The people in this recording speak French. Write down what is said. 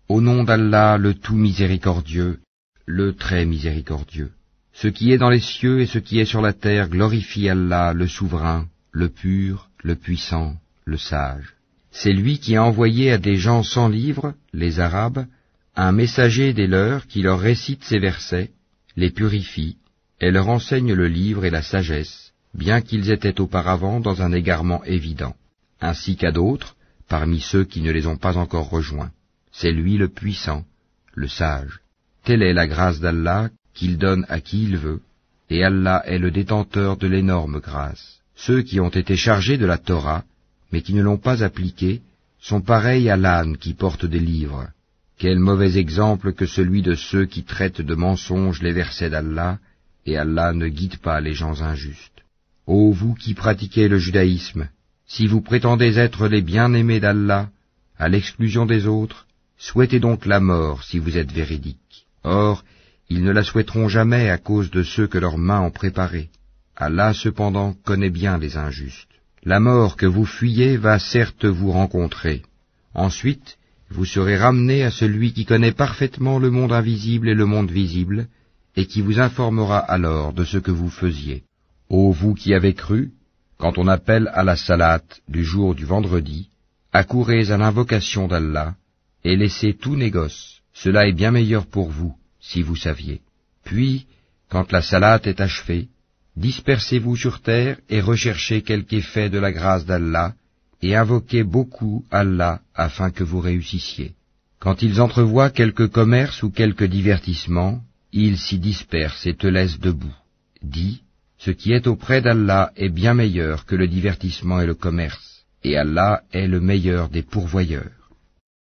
Au nom d'Allah, le tout miséricordieux, le très miséricordieux. Ce qui est dans les cieux et ce qui est sur la terre glorifie Allah, le souverain, le pur, le puissant, le sage. C'est lui qui a envoyé à des gens sans livre, les Arabes, un messager des leurs qui leur récite ces versets, les purifie, et leur enseigne le livre et la sagesse, bien qu'ils étaient auparavant dans un égarement évident, ainsi qu'à d'autres, parmi ceux qui ne les ont pas encore rejoints. C'est lui le puissant, le sage. Telle est la grâce d'Allah qu'il donne à qui il veut, et Allah est le détenteur de l'énorme grâce. Ceux qui ont été chargés de la Torah, mais qui ne l'ont pas appliquée, sont pareils à l'âne qui porte des livres. Quel mauvais exemple que celui de ceux qui traitent de mensonges les versets d'Allah, et Allah ne guide pas les gens injustes. Ô vous qui pratiquez le judaïsme, si vous prétendez être les bien-aimés d'Allah, à l'exclusion des autres, souhaitez donc la mort si vous êtes véridiques. Or, ils ne la souhaiteront jamais à cause de ceux que leurs mains ont préparés. Allah cependant connaît bien les injustes. La mort que vous fuyez va certes vous rencontrer. Ensuite, vous serez ramenés à celui qui connaît parfaitement le monde invisible et le monde visible, et qui vous informera alors de ce que vous faisiez. Ô vous qui avez cru, quand on appelle à la salate du jour du vendredi, accourez à l'invocation d'Allah, et laissez tout négoce. Cela est bien meilleur pour vous, si vous saviez. Puis, quand la salate est achevée, dispersez-vous sur terre et recherchez quelque effet de la grâce d'Allah, et invoquez beaucoup Allah afin que vous réussissiez. Quand ils entrevoient quelque commerce ou quelque divertissement, ils s'y dispersent et te laissent debout. Dis, ce qui est auprès d'Allah est bien meilleur que le divertissement et le commerce, et Allah est le meilleur des pourvoyeurs.